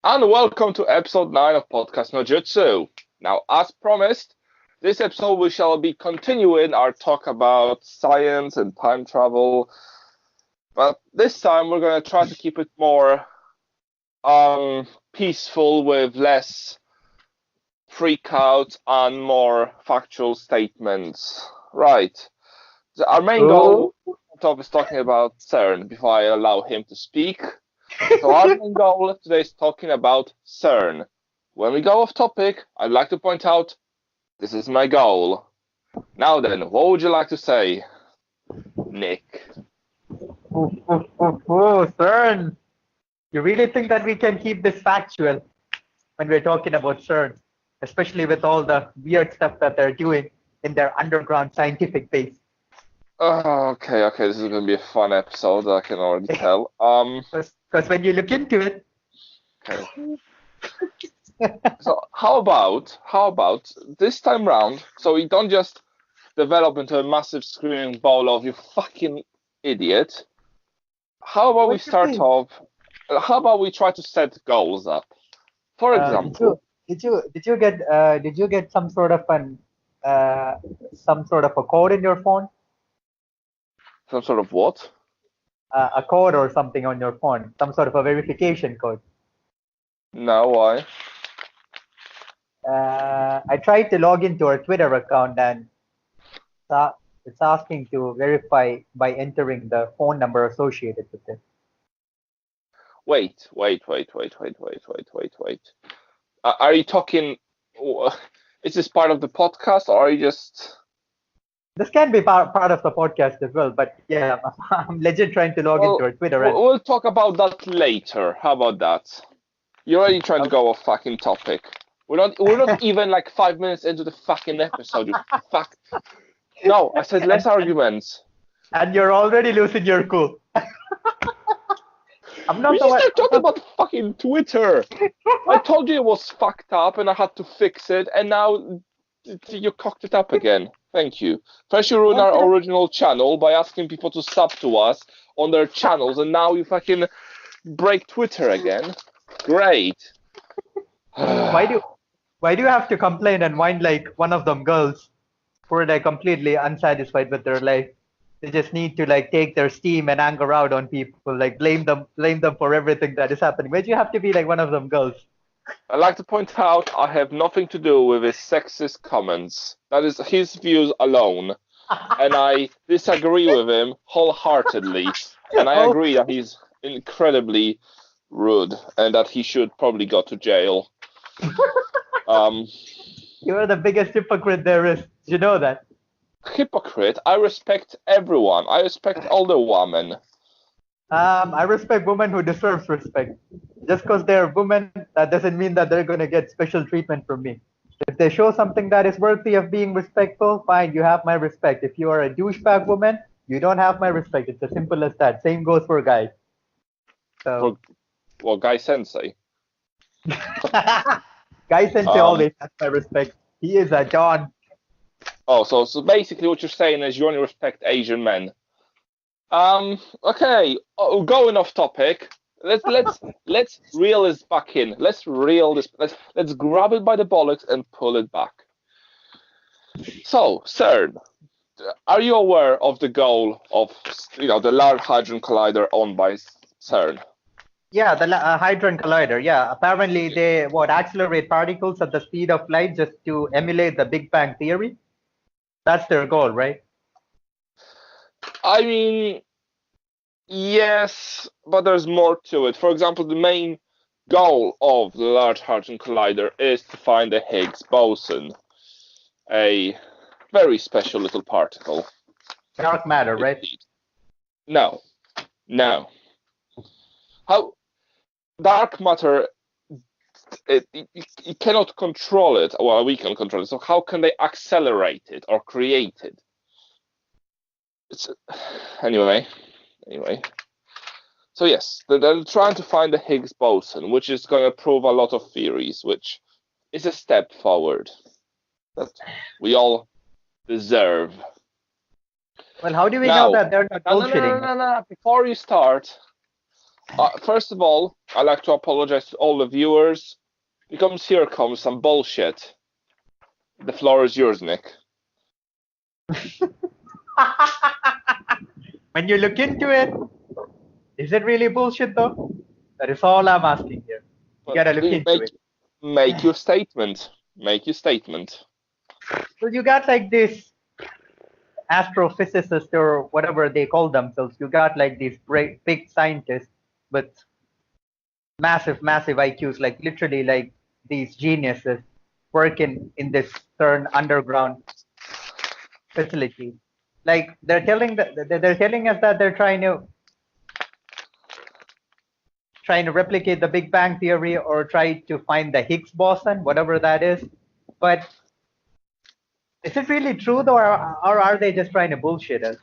and welcome to episode 9 of Podcast-No-Jutsu. Now, as promised, this episode we shall be continuing our talk about science and time travel, but this time we're going to try to keep it more peaceful with less freak out and more factual statements. Right. Our main goal is talking about CERN before I allow him to speak. So our main goal today is talking about CERN. When we go off topic, I'd like to point out this is my goal. Now then, what would you like to say, Nick? CERN! You really think that we can keep this factual when we're talking about CERN, especially with all the weird stuff that they're doing in their underground scientific base? Okay, this is going to be a fun episode, I can already tell. Because when you look into it... Okay. So how about this time round, so we don't just develop into a massive screaming ball of you fucking idiot. How about we start off? How about we try to set goals up? For example, did you get some sort of a code in your phone? Some sort of what? A code or something on your phone, some sort of a verification code. No, why? I tried to log into our Twitter account and it's asking to verify by entering the phone number associated with it. Wait. Are you talking? Is this part of the podcast, or are you just? This can be part of the podcast as well, but yeah, I'm legit trying to log into our Twitter. We'll talk about that later. How about that? You're already trying to go off fucking topic. We're not even like 5 minutes into the fucking episode. You fuck. No, I said less arguments. And you're already losing your cool. I'm not we the one. Start talking about fucking Twitter. I told you it was fucked up and I had to fix it, and now you cocked it up again. Thank you. First you ruined our original channel by asking people to sub to us on their channels, and now you fucking break Twitter again. Great. Why do you have to complain and whine like one of them girls who are like completely unsatisfied with their life? They just need to like take their steam and anger out on people, like blame them for everything that is happening. Why do you have to be like one of them girls? I'd like to point out I have nothing to do with his sexist comments. That is his views alone. And I disagree with him wholeheartedly. And I agree that he's incredibly rude and that he should probably go to jail. You're the biggest hypocrite there is. You know that? Hypocrite? I respect everyone. I respect all the women. I respect women who deserves respect. Just because they're women, that doesn't mean that they're going to get special treatment from me. If they show something that is worthy of being respectful, fine, you have my respect. If you are a douchebag woman, you don't have my respect. It's as simple as that. Same goes for guys. So, well, Guy Sensei. Guy Sensei always has my respect. He is a John. Oh, so basically what you're saying is you only respect Asian men. Okay, going off topic. Let's reel this back in. Let's grab it by the bollocks and pull it back. So, CERN, are you aware of the goal of the Large Hadron Collider owned by CERN? Yeah, the Hadron Collider. Yeah, apparently they accelerate particles at the speed of light just to emulate the Big Bang theory. That's their goal, right? I mean, yes, but there's more to it. For example, the main goal of the Large Hadron Collider is to find the Higgs boson, a very special little particle. Dark matter, right? No. How dark matter? You cannot control it. Well, we can control it. So how can they accelerate it or create it? Anyway. So yes, they're trying to find the Higgs boson, which is going to prove a lot of theories, which is a step forward that we all deserve. Well, how do we know that they're not bullshitting? No. Before you start, First of all, I'd like to apologize to all the viewers because here comes some bullshit. The floor is yours, Nick. When you look into it, is it really bullshit though? That is all I'm asking here. You gotta look into it. Make your statement. Make your statement. Well, you got like this astrophysicists or whatever they call themselves. You got like these great big scientists with massive, massive IQs, like literally like these geniuses working in this CERN underground facility. Like they're telling us that they're trying to replicate the Big Bang theory or try to find the Higgs boson, whatever that is. But is it really true though, or are they just trying to bullshit us?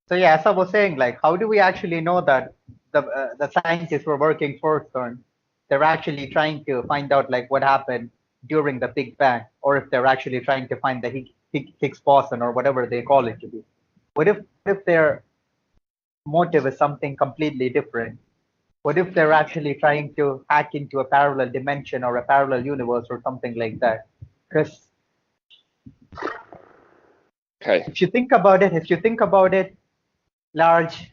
So yeah, as I was saying, like, how do we actually know that the scientists were working for CERN? They're actually trying to find out like what happened during the Big Bang, or if they're actually trying to find the Higgs boson or whatever they call it to be. What if their motive is something completely different? What if they're actually trying to hack into a parallel dimension or a parallel universe or something like that? Because if you think about it, large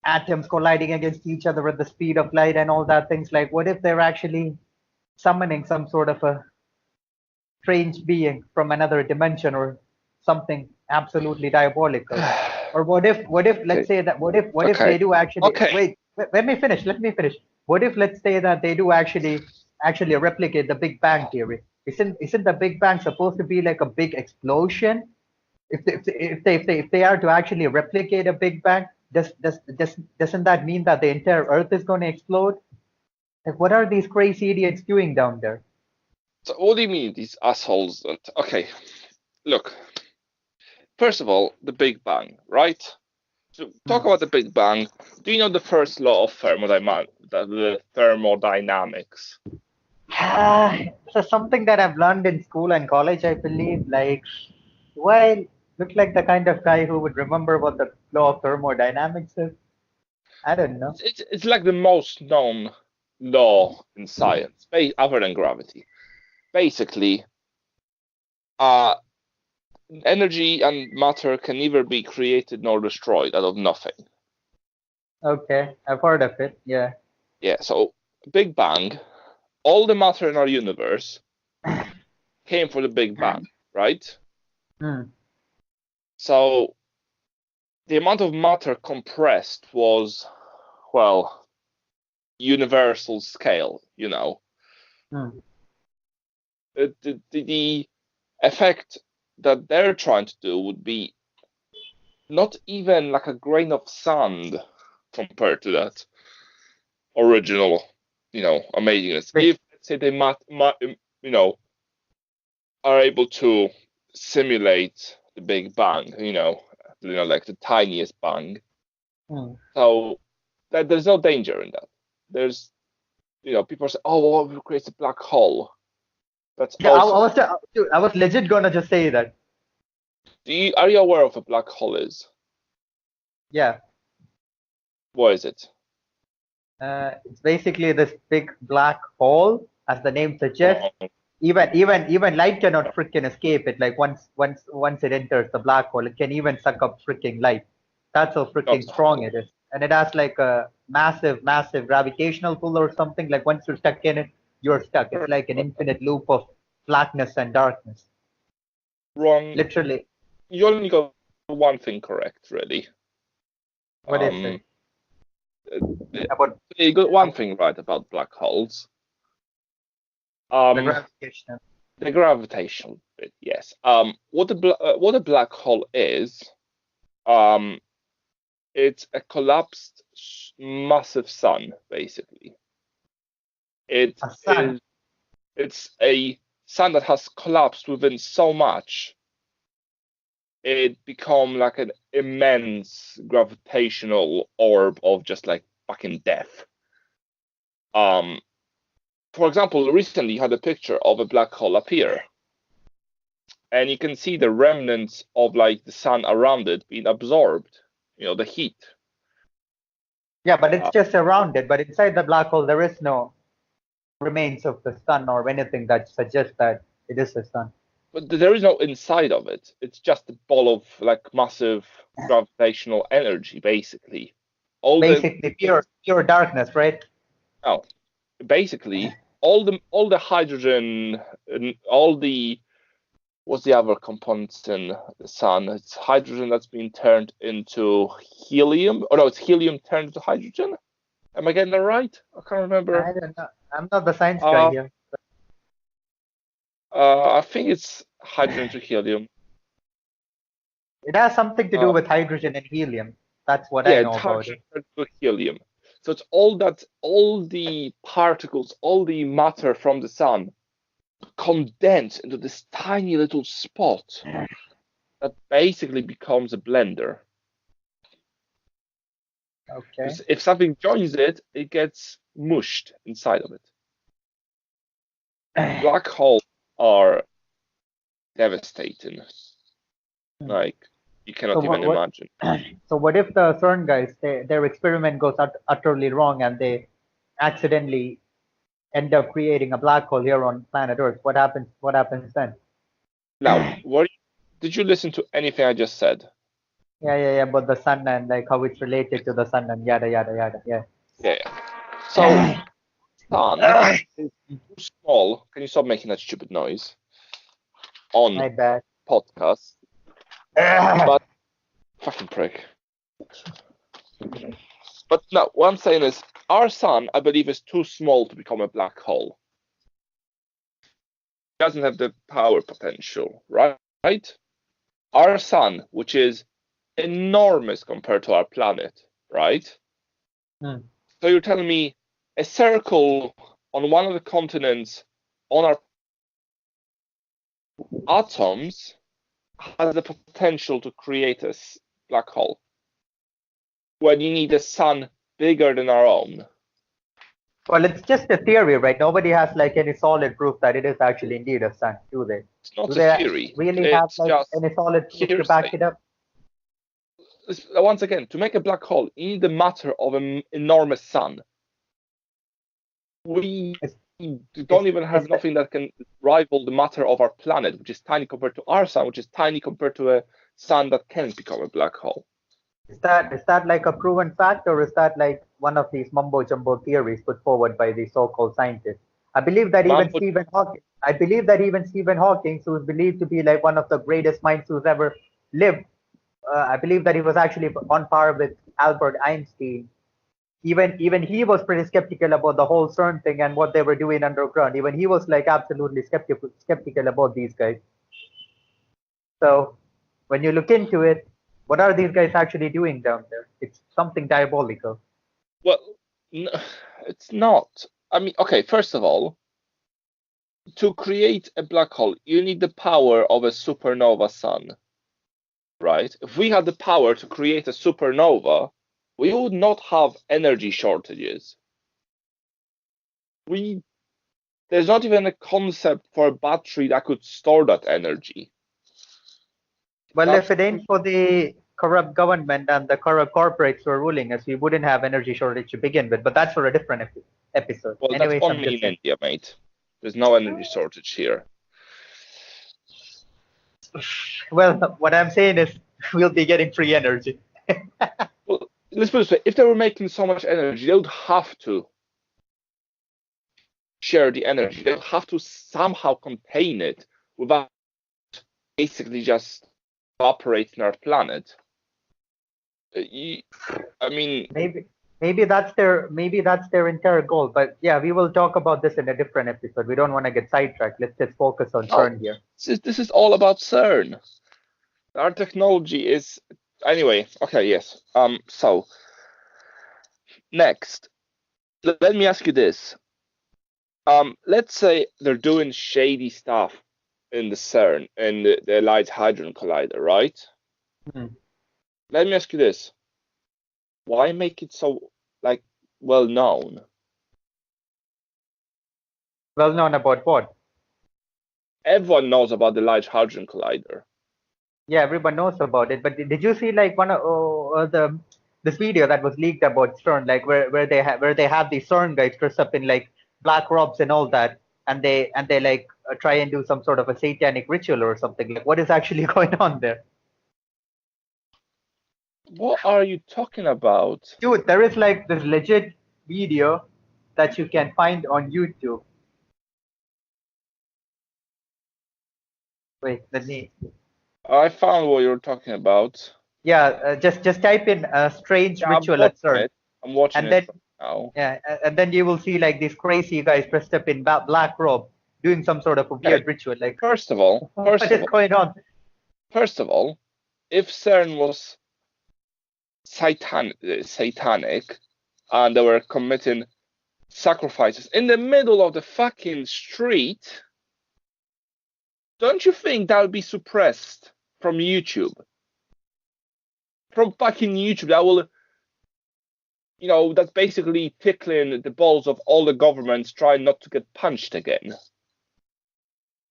atoms colliding against each other at the speed of light and all that things, like what if they're actually summoning some sort of a strange being from another dimension or something absolutely diabolical? Or what if let's say that what if they do actually wait, let me finish. What if let's say that they do actually replicate the Big Bang theory? Isn't the Big Bang supposed to be like a big explosion? If they are to actually replicate a Big Bang, doesn't that mean that the entire Earth is going to explode? Like, what are these crazy idiots doing down there? So what do you mean, these assholes? Okay, look. First of all, the Big Bang, right? So talk about the Big Bang. Do you know the first law of the thermodynamics? So something that I've learned in school and college, I believe. Like, well, look like the kind of guy who would remember what the law of thermodynamics is. I don't know. It's like the most known law in science, other than gravity. Basically, energy and matter can neither be created nor destroyed out of nothing. Okay, I've heard of it. Yeah. Yeah, so Big Bang, all the matter in our universe came from the Big Bang, right? So the amount of matter compressed was, well, universal scale, you know. The effect that they're trying to do would be not even like a grain of sand compared to that original, amazingness. If let's say they are able to simulate the Big Bang, like the tiniest bang. So that there's no danger in that. There's, people say, "Oh, well, we create a black hole." That's also. I was legit gonna just say that. Are you aware of a black hole is? Yeah. What is it? It's basically this big black hole, as the name suggests. Even light cannot freaking escape it. Like once it enters the black hole, it can even suck up freaking light. That's how freaking strong it is. And it has like a massive, massive gravitational pull or something. Like once you're stuck in it, you're stuck. It's like an infinite loop of blackness and darkness. Wrong. Literally. You only got one thing correct, really. What is it? You got one thing right about black holes. The gravitational bit, yes. What a black hole is, it's a collapsed massive sun, basically. It's a sun that has collapsed within so much. It become like an immense gravitational orb of just like fucking death. For example, recently you had a picture of a black hole appear, and you can see the remnants of like the sun around it being absorbed, the heat. Yeah, but it's just around it. But inside the black hole, there is no remains of the sun or anything that suggests that it is the sun. But there is no inside of it. It's just a ball of like massive gravitational energy, basically. All the Basically, pure darkness, right? oh, basically all the hydrogen and all the what's the other components in the sun? It's hydrogen that's been turned into helium. Oh no, it's helium turned into hydrogen. Am I getting that right? I can't remember. I don't know. I'm not the science guy Uh, here. I think it's hydrogen to helium. It has something to do Uh, with hydrogen and helium. That's what I yeah, it's know about hydrogen it. turned to helium. So it's all that, all the particles, all the matter from the sun condensed into this tiny little spot that basically becomes a blender. Okay. If something joins it, it gets mushed inside of it. Black holes are devastating. Like, you So cannot even what imagine. so what if the CERN guys their experiment goes utterly wrong and they accidentally end up creating a black hole here on planet Earth? What happens then? Now, did you listen to anything I just said? Yeah, about the sun and like how it's related to the sun and yada yada yada. Yeah. Yeah. So, sun is too small. Can you stop making that stupid noise on My bad. podcast? But fucking prick. But no, what I'm saying is, our sun, I believe, is too small to become a black hole. It doesn't have the power potential, right? Our sun, which is enormous compared to our planet, right? Hmm. So you're telling me a circle on one of the continents on our atoms has the potential to create a black hole when you need a sun bigger than our own. Well, it's just a theory, right? Nobody has like any solid proof that it is actually indeed a sun, do they? It's not Do a they theory. really have It's like just any solid proof to back hearsay. it up? Once again, to make a black hole, you need the matter of an enormous sun. We Is, don't is, even is, have that, nothing that can rival the matter of our planet, which is tiny compared to our sun, which is tiny compared to a sun that can become a black hole. is that like a proven fact, or is that like one of these mumbo jumbo theories put forward by the so-called scientists? Mambo, I believe that even Stephen Hawking, who is believed to be like one of the greatest minds who's ever lived, I believe that he was actually on par with Albert Einstein. Even he was pretty skeptical about the whole CERN thing and what they were doing underground. Even he was like absolutely skeptical about these guys. So when you look into it, what are these guys actually doing down there? It's something diabolical. well, it's not. I mean, okay, first of all, to create a black hole, you need the power of a supernova sun, right? If we had the power to create a supernova, we would not have energy shortages. There's not even a concept for a battery that could store that energy. Well, if That's it ain't for the corrupt government and the corrupt corporates who are ruling us, we wouldn't have energy shortage to begin with. But that's for a different episode. well, that's Anyways, I'm only just in saying. India, mate. There's no energy shortage here. Well, what I'm saying is we'll be getting free energy. Well, let's put it this way: if they were making so much energy, they would have to share the energy. They would have to somehow contain it without basically just evaporating our planet. I mean, Maybe that's their entire goal. But yeah, we will talk about this in a different episode. We don't want to get sidetracked. Let's just focus on no, CERN here. this is all about CERN. Our technology is anyway. Okay, yes. So next, let me ask you this. Let's say they're doing shady stuff in the CERN in the Large Hadron Collider, right? Hmm. Let me ask you this: why make it so like well known? Well known about what? Everyone knows about the Large Hadron Collider. Yeah, everyone knows about it. But did you see like one of the this video that was leaked about CERN, like where they have these CERN guys dressed up in like black robes and all that, and they like try and do some sort of a satanic ritual or something. Like, what is actually going on there? What are you talking about? Dude, there is like this legit video that you can find on YouTube. Wait, let me. I found what you're talking about. Yeah, just type in a strange ritual at CERN, I'm watching and it then now. yeah, and then you will see like these crazy guys dressed up in black robe doing some sort of a weird ritual. Like, First of all, what is going on? First of all, if CERN was satanic and they were committing sacrifices in the middle of the fucking street, don't you think that would be suppressed from YouTube? From fucking YouTube, that will, that's basically tickling the balls of all the governments trying not to get punched again.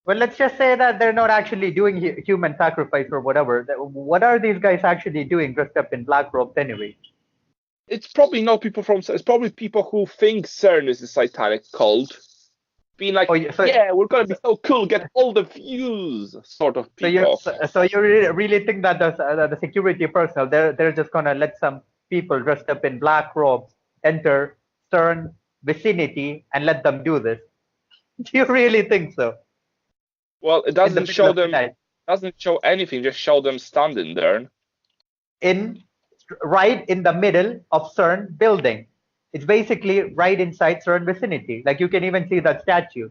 Well, let's just say that they're not actually doing human sacrifice or whatever. What are these guys actually doing dressed up in black robes anyway? It's probably not people from CERN. It's probably people who think CERN is a satanic cult, being like, yeah, we're gonna be so cool, get all the views, sort of people. So you really think that the security personnel they're just gonna let some people dressed up in black robes enter CERN vicinity and let them do this? Do you really think so? Well, it doesn't show them. Doesn't show anything. Just show them standing there. Right in the middle of CERN building. It's basically right inside CERN vicinity. Like, you can even see that statue.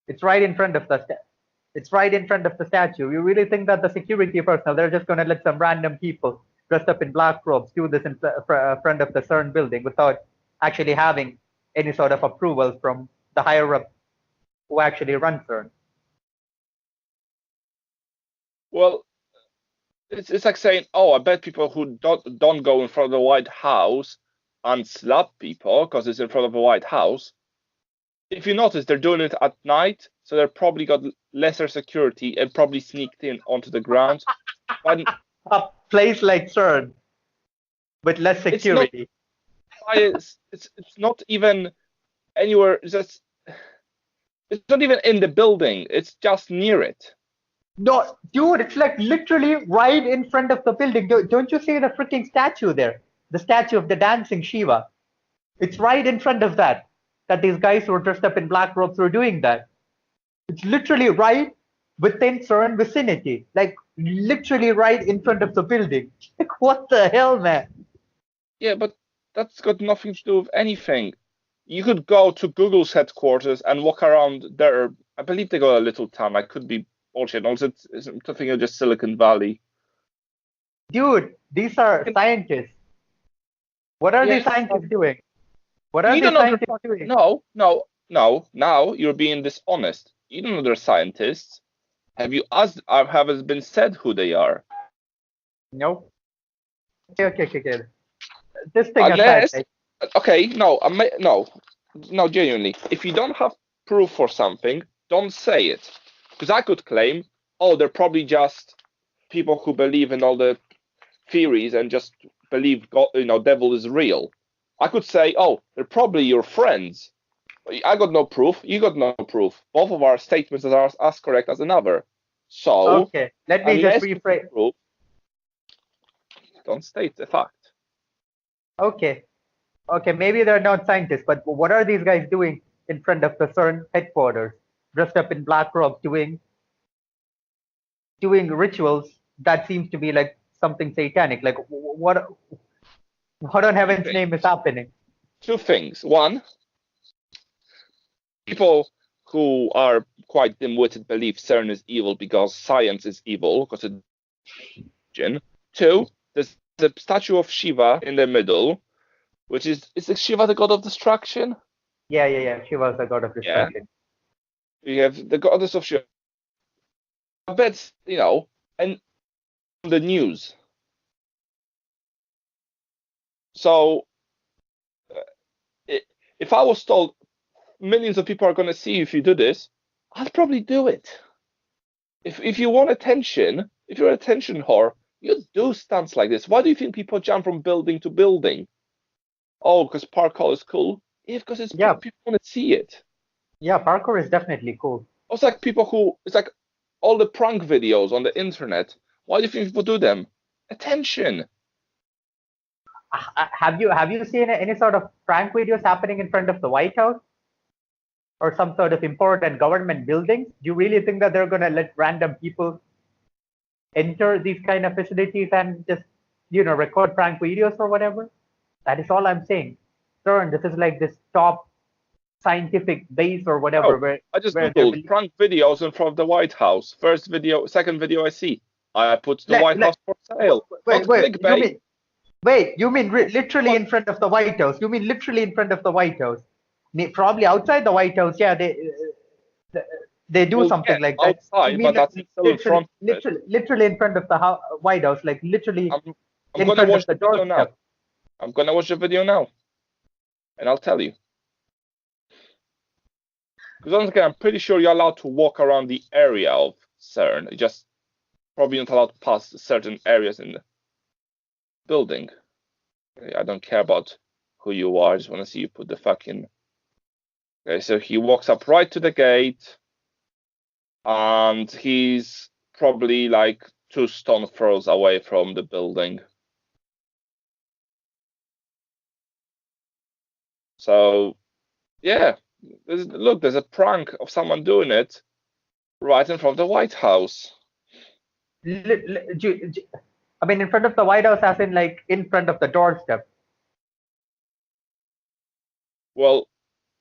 It's right in front of the statue. You really think that the security personnel they're just gonna let some random people dressed up in black robes do this in front of the CERN building without actually having any sort of approval from the higher up who actually run CERN? Well, it's like saying, oh, I bet people who don't go in front of the White House and slap people because it's in front of the White House. If you notice, they're doing it at night, so they're probably got lesser security and probably sneaked in onto the ground. A place like CERN with less security. It's not even anywhere. It's not even in the building. It's just near it. No, dude, it's like literally right in front of the building. Don't you see the freaking statue there? The statue of the dancing Shiva. It's right in front of that these guys who are dressed up in black robes were doing that. It's literally right within CERN vicinity. Like, literally right in front of the building. Like, what the hell, man? Yeah, but that's got nothing to do with anything. You could go to Google's headquarters and walk around there. I believe they got a little town. I could be bullshit. Also, it's something of just Silicon Valley. Dude, these are scientists. What are these scientists doing? What are these scientists doing? No. Now you're being dishonest. You don't know they're scientists. Have you asked? Have it been said who they are? No. Okay. This thing aside. Okay, no, genuinely. If you don't have proof for something, don't say it. Because I could claim, oh, they're probably just people who believe in all the theories and just believe God, devil is real. I could say, oh, they're probably your friends. I got no proof. You got no proof. Both of our statements are as correct as another. So, okay, let me just rephrase. Proof, don't state the fact. Okay, maybe they're not scientists, but what are these guys doing in front of the CERN headquarters, dressed up in black robes, doing rituals that seems to be like something satanic? Like, what on heaven's name is happening? Two things. One, people who are quite dim-witted believe CERN is evil because science is evil, because it's... Two, there's the statue of Shiva in the middle, which is Shiva the god of destruction? Yeah. Shiva is the god of destruction. Yeah. We have the goddess of Shiva. I bet, and the news. So, if I was told millions of people are going to see you if you do this, I'd probably do it. If you want attention, if you're an attention whore, You do stunts like this. Why do you think people jump from building to building? Oh, because parkour is cool. Yeah, because Yeah, people want to see it. yeah, parkour is definitely cool. It's like it's like all the prank videos on the internet. Why do you think people do them? Attention. Have you seen any sort of prank videos happening in front of the White House or some sort of important government buildings? Do you really think that they're gonna let random people enter these kind of facilities and just record prank videos or whatever? That is all I'm saying. CERN, this is like this top scientific base or whatever Oh, where I just they're googled prank videos in front of the White House. First video, second video I see. I put the White House for sale. wait, Not wait, clickbait. you mean literally in front of the White House? You mean literally in front of the White House? Probably outside the White House, yeah, they do Well, something yeah, like that. You outside, mean but like that's still in front of it. literally in front of the White House, like literally I'm in gonna front watch of the the video now. doorstep? I'm gonna watch the video now, and I'll tell you. Because once again, I'm pretty sure you're allowed to walk around the area of CERN. You're just probably not allowed to pass certain areas in the building. I don't care about who you are. I just want to see you put the fucking. Okay, so he walks up right to the gate, and he's probably like 2 stone throws away from the building. So, yeah, look, there's a prank of someone doing it right in front of the White House. I mean, in front of the White House, as in like in front of the doorstep. Well,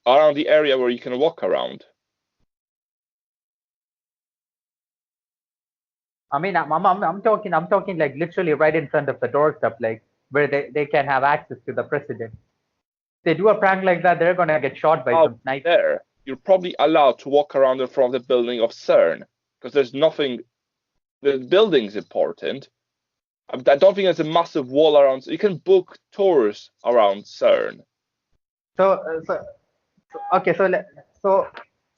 around the area where you can walk around. I mean, I'm talking like literally right in front of the doorstep, like where they can have access to the president. If they do a prank like that, they're gonna get shot by Out some sniper. there, you're probably allowed to walk around in front of the building of CERN because there's nothing. The building's important. I don't think there's a massive wall around. So you can book tours around CERN. Okay, so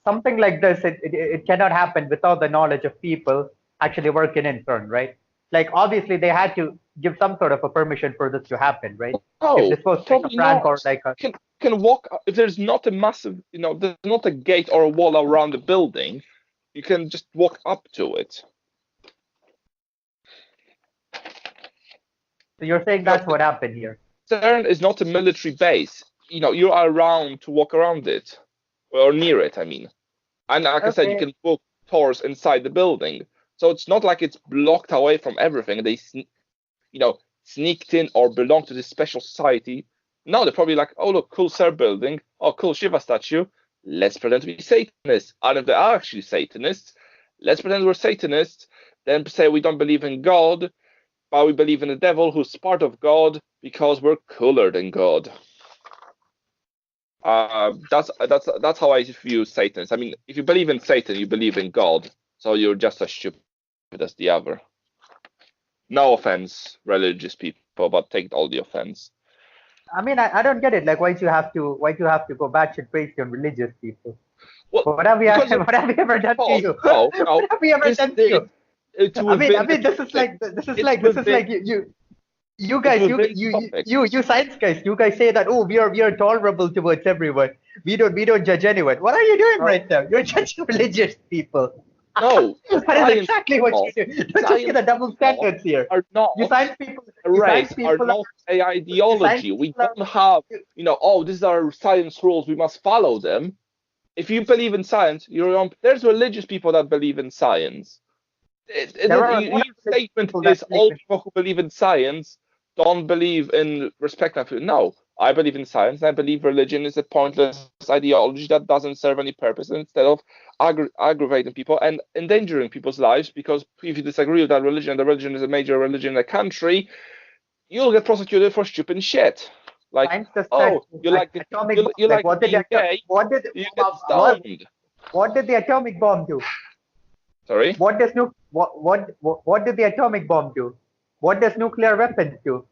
something like this, it cannot happen without the knowledge of people actually working in CERN, right? Like obviously they had to give some sort of a permission for this to happen, right? If No, this was like a probably prank or not. like a Can walk if there's not a massive, there's not a gate or a wall around the building. You can just walk up to it. So you're saying that's what happened here? CERN is not a military base. You're around to walk around it or near it. I mean, and like I said, you Okay. can book tours inside the building. So it's not like it's blocked away from everything. They, sneaked in or belong to this special society. No, they're probably like, oh look, cool CERN building. Oh, cool Shiva statue. Let's pretend to be Satanists. And if they are actually Satanists, let's pretend we're Satanists. Then say we don't believe in God, but we believe in the devil who's part of God because we're cooler than God. That's how I view Satanists. I mean, if you believe in Satan, you believe in God, so you're just as stupid as the other. No offense, religious people, but take all the offense. I mean, I don't get it. Like, why do you have to go batshit crazy on religious people? Well, What have we ever done to you? No, What have we ever done to you? I mean, this is like you guys, you science guys, you guys say that, oh, we are tolerable towards everyone. We don't judge anyone. What are you doing right now? You're judging religious people. No, that is exactly what you do. Don't just get a double standards here. You science people, are not a ideology. We don't have, this is our science rules. We must follow them. If you believe in science, there's religious people that believe in science. Your statement is all people who believe in science don't believe in respect. No, I believe in science. I believe religion is a pointless ideology that doesn't serve any purpose. Instead of aggravating people and endangering people's lives, because if you disagree with that religion, the religion is a major religion in the country, you'll get prosecuted for stupid shit. Like, you like being gay, you get stoned. What did the atomic bomb do? Sorry? What did the atomic bomb do? What does nuclear weapons do?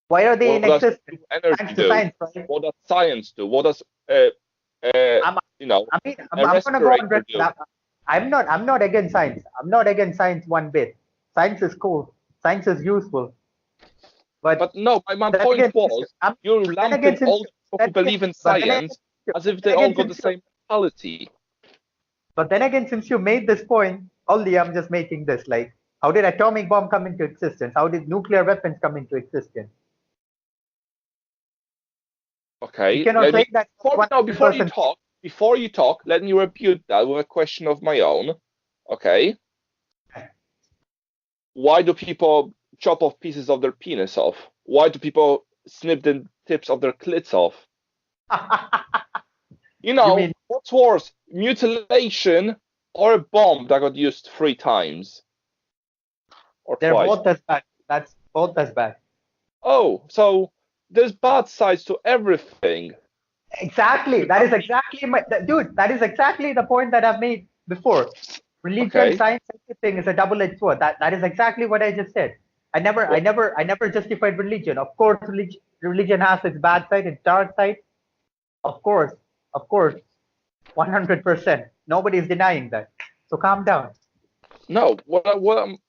Why are they in existence? Energy do? Science, right? What does science do? What does I'm gonna go on record. I'm not against science. I'm not against science one bit. Science is cool. Science is useful. But no, my then point again, was you're then lumping again, since all people then who believe again, in but then again, science as if they then all again, got the since you, same mentality. but then again, since you made this point, only I'm just making this like, how did atomic bomb come into existence? How did nuclear weapons come into existence? You Okay, cannot claim that before you talk, let me rebuke that with a question of my own. Okay, why do people chop off pieces of their penis off? Why do people snip the tips of their clits off? You You know, mean what's worse, mutilation or a bomb that got used 3 times or they're twice? both as bad? That's both as bad. Oh, so there's bad sides to everything. Exactly. That is exactly dude. That is exactly the point that I've made before. Religion, Okay. science, everything is a double-edged sword. That is exactly what I just said. Well, I never justified religion. Of course, religion has its bad side, its dark side. Of course, 100%. Nobody is denying that. So calm down. no,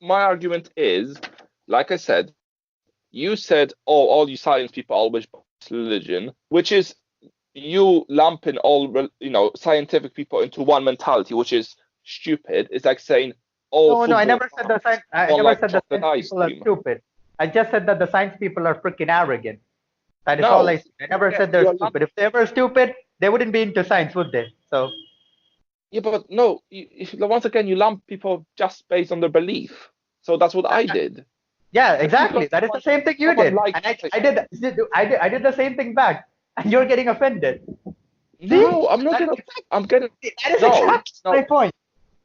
my argument is, like I said, you said, oh, all you science people always religion, which is you lumping all scientific people into one mentality, which is stupid. It's like saying, oh, No, I football never said the science. I don't never like said the chocolate science ice people are cream. stupid. I just said that the science people are freaking arrogant. That is all No, I said. I never yeah, said they're stupid. If they were stupid, they wouldn't be into science, would they? So yeah, but no. Once again, you lump people just based on their belief. So that's what I did. yeah, And exactly. That is the same thing you someone did, likes and I did the same thing back, and you're getting offended. See, no, I'm not that, gonna. I'm getting that is no, exactly no, my point.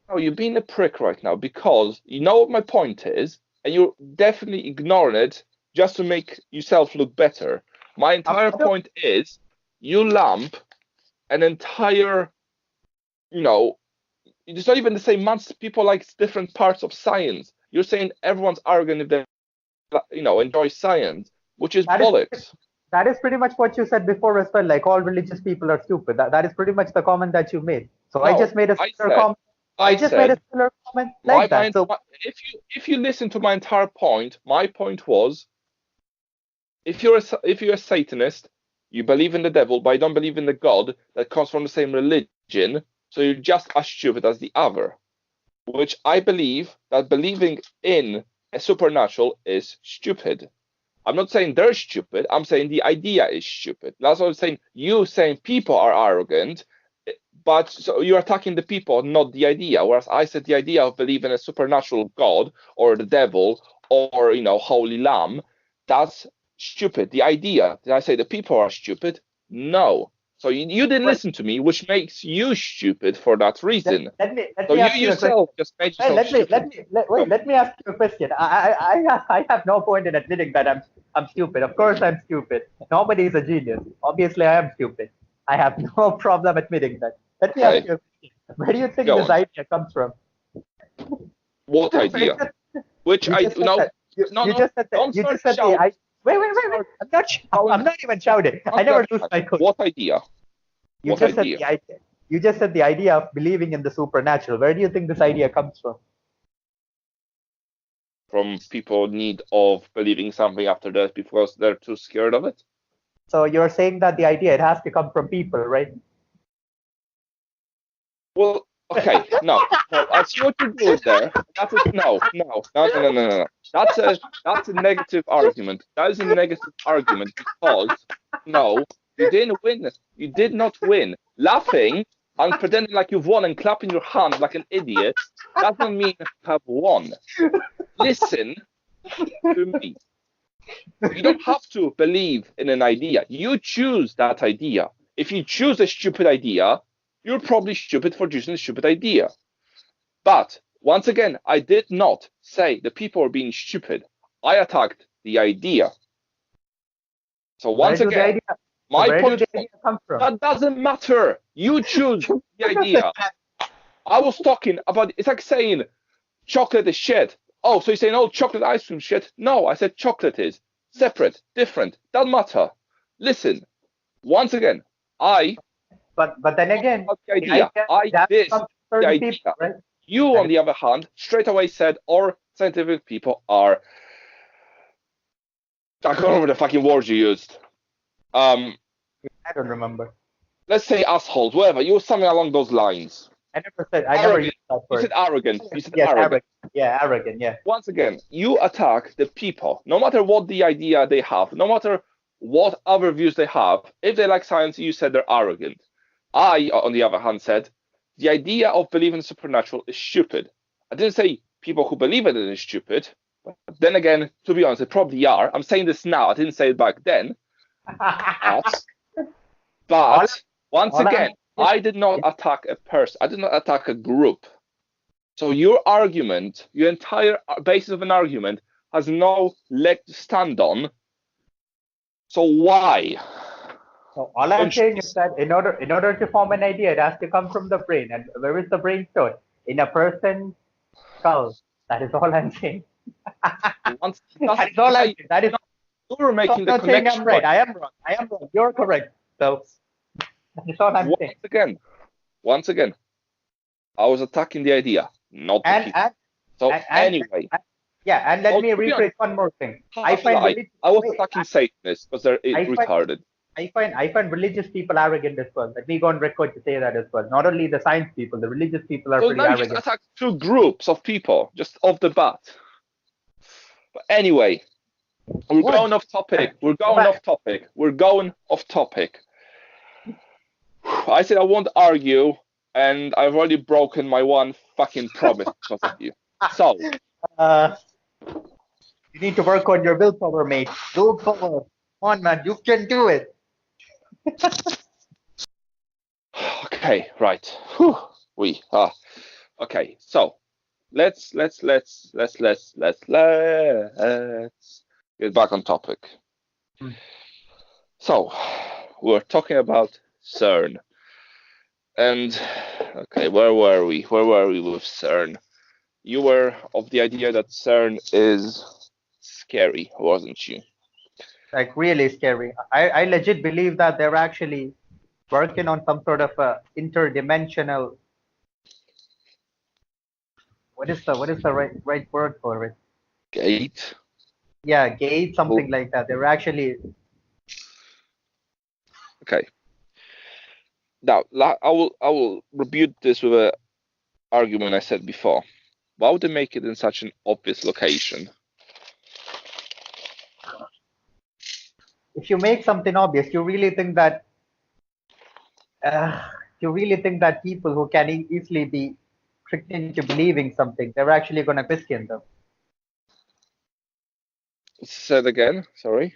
no. You're being a prick right now because you know what my point is, and you're definitely ignoring it just to make yourself look better. My entire point is you lump an entire, you know, it's not even the same months. People like different parts of science. You're saying everyone's arrogant if they, enjoy science, which is That is bollocks. that is pretty much what you said before as well. Like all religious people are stupid. That is pretty much the comment that you made. So I No, just made a I similar said, comment. I I just made a said, similar comment my like that. mind. So If you listen to my entire point, my point was, if you're a Satanist, you believe in the devil, but you don't believe in the God that comes from the same religion, so you're just as stupid as the other. Which I believe that believing in a supernatural is stupid. I'm not saying they're stupid. I'm saying the idea is stupid. That's what I'm saying. You saying people are arrogant, but so you're attacking the people, not the idea. Whereas I said the idea of believing in a supernatural God or the devil or holy lamb, that's stupid. The idea, did I say the people are stupid? No. So you didn't well, listen to me, which makes you stupid for that reason. let So me you ask you a question. yourself just made Well, yourself stupid. let me ask you a question. I have no point in admitting that I'm stupid. Of course I'm stupid. Nobody is a genius. Obviously I am stupid. I have no problem admitting that. Let me ask Okay, you a question. Where do you think go this on. idea comes from? What idea? Which You I just said no that. no You no. just said that. Don't You start just said the shouting. I. Don't Wait. start I'm shouting not even shouting. I on the never other lose hand. my cool. What idea? You What just said idea? the idea. You just said the idea of believing in the supernatural. Where do you think this idea comes from? From people need of believing something after death because they're too scared of it? So you're saying that the idea it has to come from people, right? Well, okay, no. I see what you're doing there. That's a, no. That's a negative argument. That is a negative argument because no, you didn't win. You did not win. Laughing and pretending like you've won and clapping your hands like an idiot does not mean you have won. Listen to me. You don't have to believe in an idea. You choose that idea. If you choose a stupid idea, you're probably stupid for choosing a stupid idea. But once again, I did not say the people are being stupid. I attacked the idea. So Where once do the again, idea? So my where do point the was idea come from? that doesn't matter. You choose the idea. I was talking about it's like saying chocolate is shit. Oh, so you're saying, oh, chocolate ice cream shit? No, I said chocolate is separate, different, doesn't matter. Listen, once again, I But then talked again, about the the idea. idea I it has to dissed come from the certain idea. people, right? You, That on is, the other hand, straight away said, or scientific people are. I can't remember the fucking word you used. I don't remember. Let's say assholes, whatever. You something along those lines. I never used that You word. said arrogant. You said Yes, arrogant. arrogant, yeah. Once again, you attack the people, no matter what the idea they have, no matter what other views they have. If they like science, you said they're arrogant. I, on the other hand, said the idea of believing in supernatural is stupid. I didn't say people who believe in it is stupid, but then again, to be honest, they probably are. I'm saying this now. I didn't say it back then. But once again, I did not attack a person. I did not attack a group. So your argument, your entire basis of an argument, has no leg to stand on. So why? So all I'm saying is that in order to form an idea, it has to come from the brain. And where is the brain stored? In a person's skull. That is all I'm saying. That is all I'm saying. That is you're making the not saying connection. I'm right. I am wrong. I am wrong. You're correct. So that's all I'm saying. Once again, I was attacking the idea, not the people. So anyway. And let me rephrase one more thing. I was attacking Satanists because they're retarded. I find religious people arrogant as well. Let me go on record to say that as well. Not only the science people, the religious people are pretty arrogant. You just attack two groups of people, just off the bat. But anyway, we're going off topic. I said I won't argue, and I've already broken my one fucking promise because of you. So. You need to work on your willpower, mate. Willpower. Come on, man. You can do it. Okay, right. Okay, so let's get back on topic. So we're talking about CERN. And okay, where were we? Where were we with CERN? You were of the idea that CERN is scary, wasn't you? Like really scary. I legit believe that they're actually working on some sort of a interdimensional. What is the right word for it? Gate. Yeah, gate, something like that. They're actually. Okay. Now I will rebuke this with an argument I said before. Why would they make it in such an obvious location? If you make something obvious, you really think that people who can easily be tricked into believing something, they're actually going to question them. Say it again. Sorry.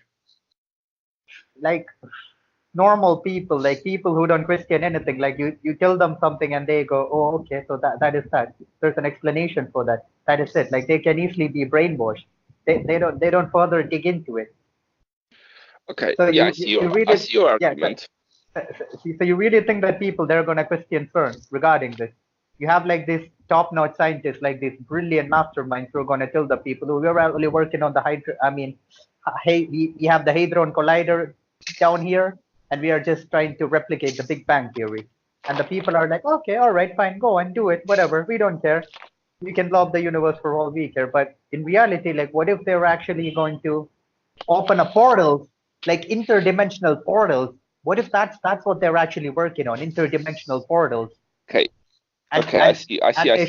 Like normal people, like people who don't question anything, like you tell them something and they go, oh, okay, so that is that. There's an explanation for that. That is it. Like they can easily be brainwashed. They don't further dig into it. Okay. So I see your argument. So you really think that people, they're going to question CERN regarding this? You have like this top-notch scientists, like these brilliant masterminds who are going to tell the people who are really working on the we have the hadron collider down here, and we are just trying to replicate the Big Bang theory. And the people are like, okay, all right, fine, go and do it, whatever, we don't care. We can blow up the universe for all we care. But in reality, like, what if they're actually going to open a portal, like interdimensional portals? What if that's what they're actually working on, interdimensional portals? Okay. I see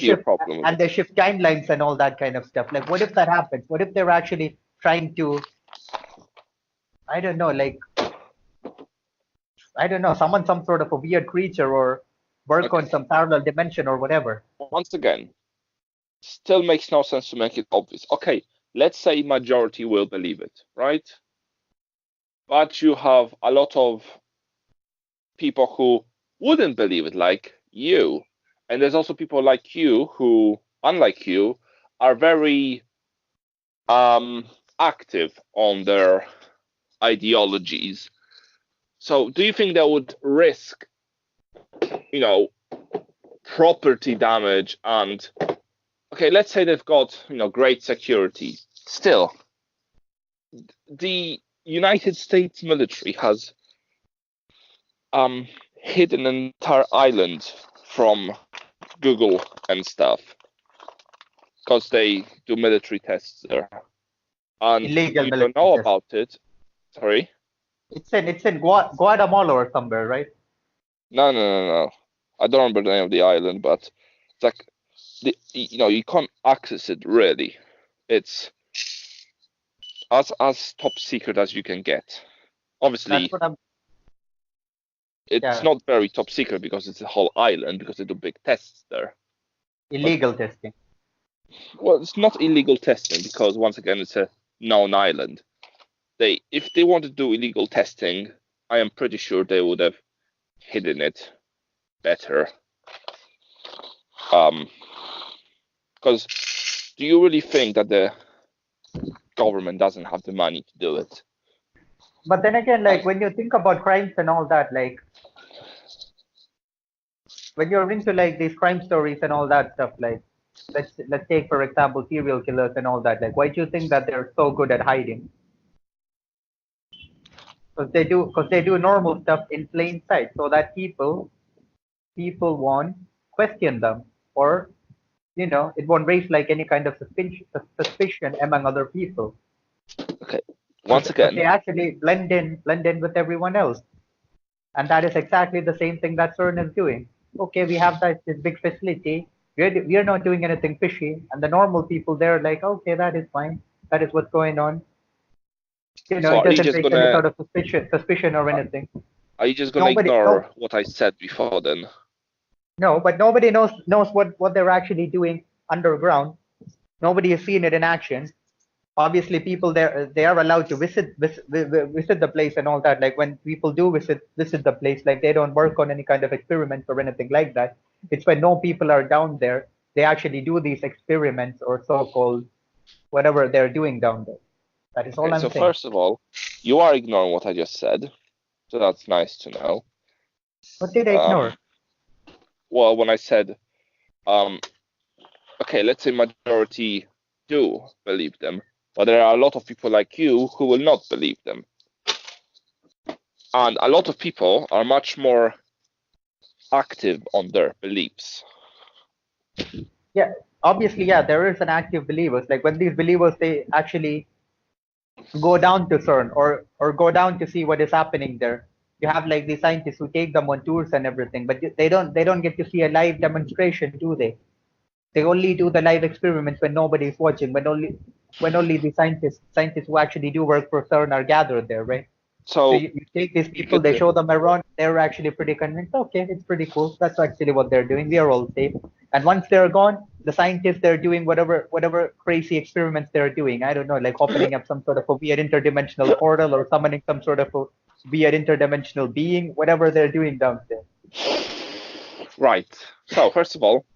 your problem. And they shift timelines and all that kind of stuff. Like, what if that happens? What if they're actually trying to, I don't know, summon some sort of a weird creature or work on some parallel dimension or whatever? Once again, still makes no sense to make it obvious. Okay, let's say majority will believe it, right? But you have a lot of people who wouldn't believe it, like you. And there's also people like you who, unlike you, are very active on their ideologies. So do you think they would risk, property damage and, okay, let's say they've got, great security. Still, the United States military has hidden an entire island from Google and stuff because they do military tests there. and Illegal you don't military know test. about it. Sorry? It's in Guatemala or somewhere, right? No. I don't remember the name of the island, but it's like you can't access it really. It's as top secret as you can get. Obviously, That's what I'm. it's Yeah, not very top secret because it's a whole island because they do big tests there. illegal testing. Well, it's not illegal testing because once again it's a known island. If they want to do illegal testing, I am pretty sure they would have hidden it better. Because do you really think that the government doesn't have the money to do it? But then again, like when you think about crimes and all that, like when you're into like these crime stories and all that stuff, like let's take for example serial killers and all that. Like, why do you think that they're so good at hiding? Because they do normal stuff in plain sight, so that people won't question them, or it won't raise like any kind of suspicion among other people. Okay. Once Because again, they actually blend in with everyone else. And that is exactly the same thing that CERN is doing. Okay, we have this big facility. We are not doing anything fishy. And the normal people, they're like, okay, that is fine. That is what's going on. so It doesn't raise any sort of suspicion or anything. are you just gonna Nobody, ignore what I said before then? no, but nobody knows what they're actually doing underground. Nobody has seen it in action. Obviously people there, they are allowed to visit the place and all that. Like when people do visit the place, like they don't work on any kind of experiments or anything like that. It's when no people are down there, they actually do these experiments or so-called whatever they're doing down there. That is all Okay, I'm so saying. first of all, you are ignoring what I just said, so that's nice to know. What did I ignore? Well, when I said, okay, let's say majority do believe them, but there are a lot of people like you who will not believe them. And a lot of people are much more active on their beliefs. Yeah, obviously, yeah, there is an active believers. Like when these believers, they actually go down to CERN or go down to see what is happening there. You have like the scientists who take them on tours and everything, but they don't get to see a live demonstration, do they? They only do the live experiments when nobody is watching, when only the scientists who actually do work for CERN are gathered there, right? So So you take these you people, get they the show them around, they're actually pretty convinced, okay, it's pretty cool. That's actually what they're doing. We are all safe. And once they're gone, the scientists, they're doing whatever crazy experiments they're doing. I don't know, like opening up some sort of a weird interdimensional portal or summoning some sort of a weird interdimensional being, whatever they're doing downstairs. right. So first of all,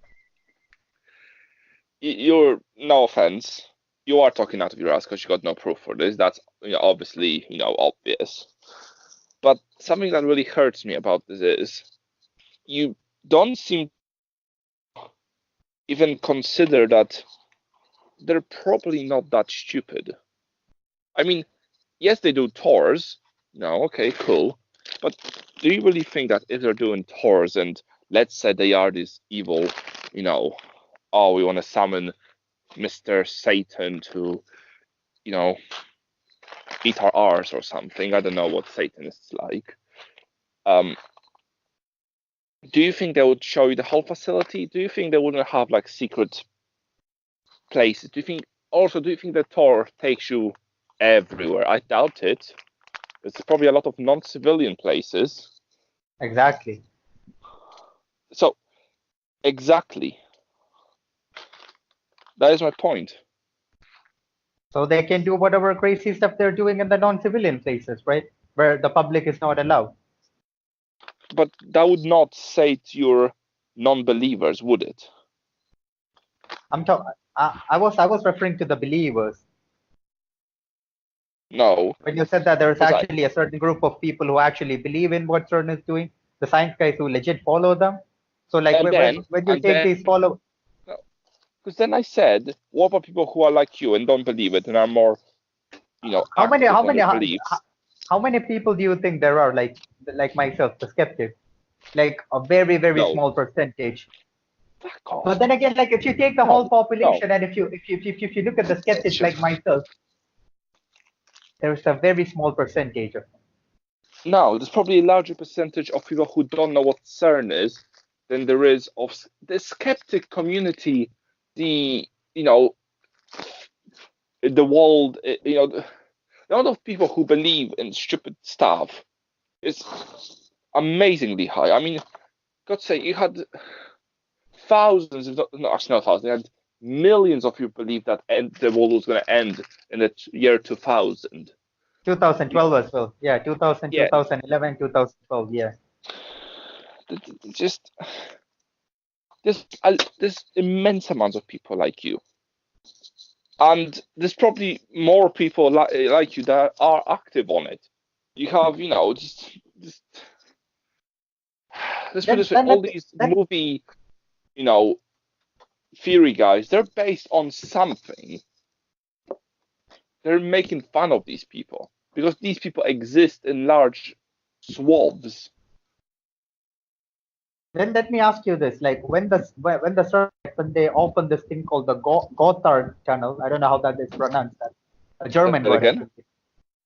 you're no offense. You are talking out of your ass because you got no proof for this. That's obviously obvious. But something that really hurts me about this is you don't seem even consider that they're probably not that stupid. I mean, yes, they do tours. No, okay, cool. But do you really think that if they're doing tours and let's say they are this evil, oh, we want to summon Mr. Satan to, eat our arse or something. I don't know what Satan is like. Do you think they would show you the whole facility? Do you think they wouldn't have like secret places? Do you think the tour takes you everywhere? I doubt it. There's probably a lot of non-civilian places. Exactly. So, exactly. That is my point. So they can do whatever crazy stuff they're doing in the non-civilian places, right? Where the public is not allowed. But that would not sate your non-believers, would it? I was referring to the believers. No. When you said that there's Because actually a certain group of people who actually believe in what CERN is doing, the science guys who legit follow them. So like when you take these follow. Because then I said, what about people who are like you and don't believe it and are more, active on their beliefs? How many people do you think there are like myself, the skeptic? Like a very, very No. small percentage. Fuck off. But then again, like if you take the whole population and if you look at the skeptics like myself, There's a very small percentage of them. Now, there's probably a larger percentage of people who don't know what CERN is than there is of the skeptic community, the the world, the amount of people who believe in stupid stuff is amazingly high. I mean, God's sake, you had thousands, if not actually not thousands, you had millions of people believe that the world was going to end in the year 2000. 2012 as well. Yeah, 2000, Yeah, 2011, 2012. Yeah. just there's immense amounts of people like you, and there's probably more people like you that are active on it. You have, just let's put it this way: all these movie, theory guys, they're based on something. They're making fun of these people because these people exist in large swaths. Then let me ask you this: like when they open this thing called the Gotthard tunnel, I don't know how that is pronounced. A German word. Again?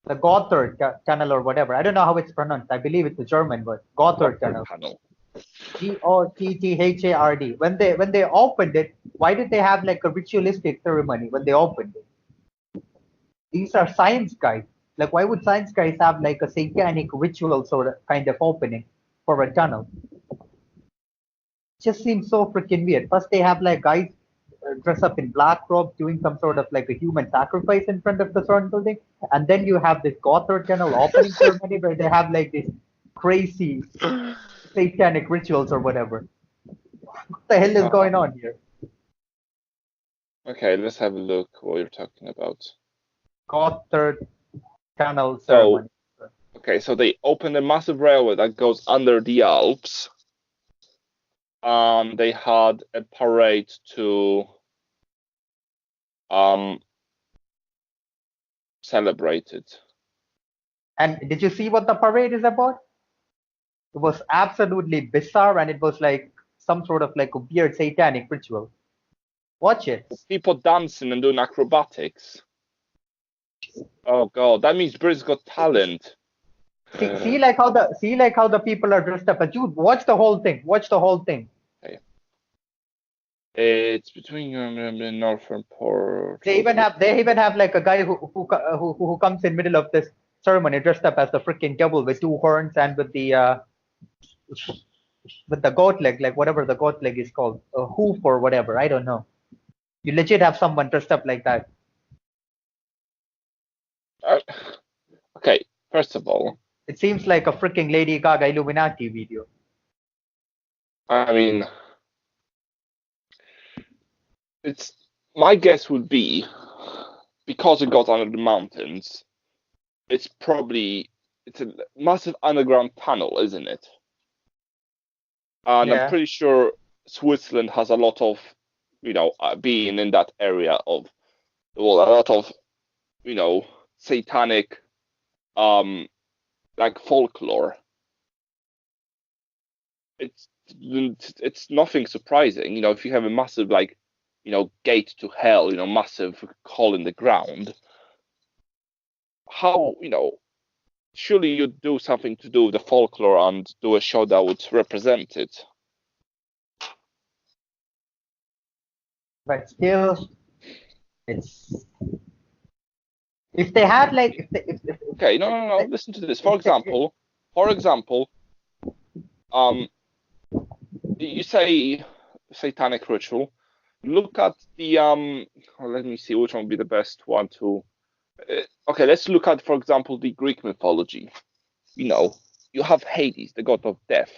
The Gotthard tunnel or whatever. I don't know how it's pronounced. I believe it's a German word. Gotthard tunnel. Gotthard. When they opened it, why did they have like a ritualistic ceremony when they opened it? These are science guys. Like, why would science guys have like a satanic ritual sort of kind of opening for a tunnel? Just seems so freaking weird. First, they have like guys dress up in black robes doing some sort of like a human sacrifice in front of the CERN building, and then you have this Gotthard tunnel opening ceremony where they have like this crazy satanic rituals or whatever. What the hell is going on here? Okay, let's have a look what you're talking about. Gotthard tunnel ceremony. Okay, so they opened a massive railway that goes under the Alps. They had a parade to celebrate it. And did you see what the parade is about? It was absolutely bizarre, and it was like some sort of like a weird satanic ritual. Watch it. People dancing and doing acrobatics. Oh god, that means Britain's got talent. See like how the people are dressed up. But you watch the whole thing. Watch the whole thing. Okay. It's between the northern port. They even have like a guy who comes in middle of this ceremony dressed up as the freaking devil with two horns and with the goat leg, like whatever the goat leg is called, a hoof or whatever. I don't know. You legit have someone dressed up like that. Okay, first of all, it seems like a freaking Lady Gaga Illuminati video. I mean, it's my guess would be because it got under the mountains. It's a massive underground tunnel, isn't it? And yeah. I'm pretty sure Switzerland has a lot of, being in that area of, a lot of, satanic, like folklore. It's nothing surprising, if you have a massive, like, gate to hell, massive hole in the ground. How, surely you'd do something to do with the folklore and do a show that would represent it. But still, it's if they had like okay, no. Listen to this. For example, you say satanic ritual. Look at the let me see which one would be the best one to. Okay, let's look at, for example, the Greek mythology. You have Hades, the god of death.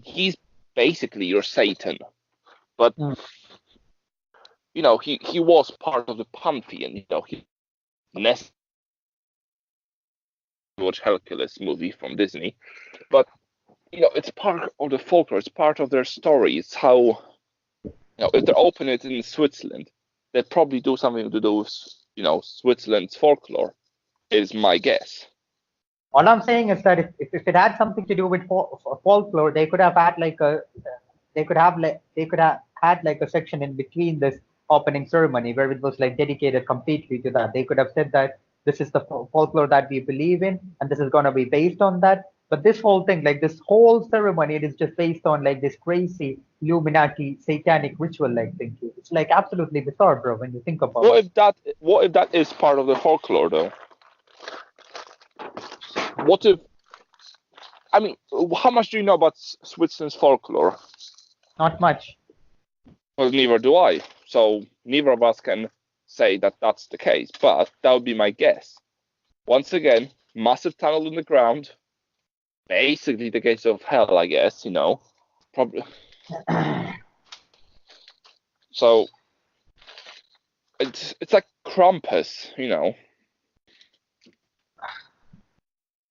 He's basically your Satan, but he was part of the pantheon. He watch Hercules movie from Disney, but it's part of the folklore. It's part of their story. It's how if they open it in Switzerland, they probably do something to do with Switzerland's folklore. Is my guess. All I'm saying is that if it had something to do with folklore, they could have had had like a section in between this opening ceremony where it was like dedicated completely to that. They could have said that this is the folklore that we believe in, and this is gonna be based on that. But this whole thing, like this whole ceremony, it is just based on like this crazy Illuminati satanic ritual like thinking. It's like absolutely bizarre, bro, when you think about it. What if that is part of the folklore though? What if, I mean, how much do you know about Switzerland's folklore? Not much. Well, neither do I. So neither of us can say that that's the case, but that would be my guess. Once again, massive tunnel in the ground, basically the gates of hell, I guess, you know. Probably. So it's like Krampus, you know.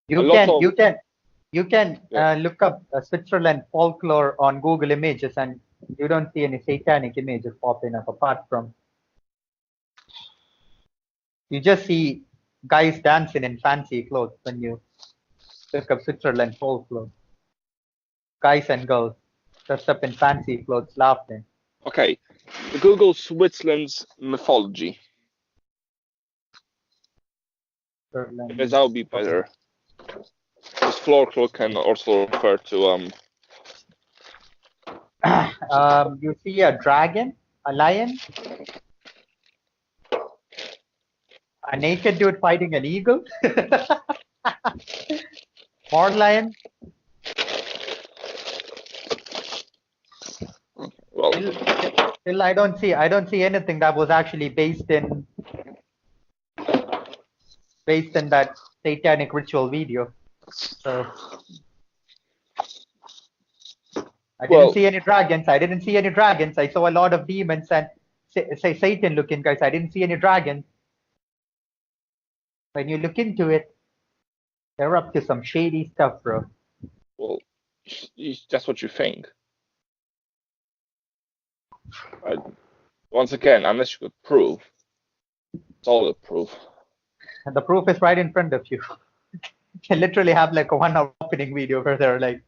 You can look up Switzerland folklore on Google Images, and you don't see any satanic images popping up apart from. You just see guys dancing in fancy clothes when you look up Switzerland folklore. Guys and girls dressed up in fancy clothes laughing. Okay, Google Switzerland's mythology. Because that would be better. This folklore can also refer to you see a dragon, a lion, a naked dude fighting an eagle, more lion. well, Still, I don't see anything that was actually based in that satanic ritual video. So I didn't see any dragons. I saw a lot of demons and say Satan-looking guys. I didn't see any dragons. When you look into it, they're up to some shady stuff, bro. Well, that's what you think. Once again, unless you could prove, solid proof. And the proof is right in front of you. You can literally have like a 1 hour opening video where they're like,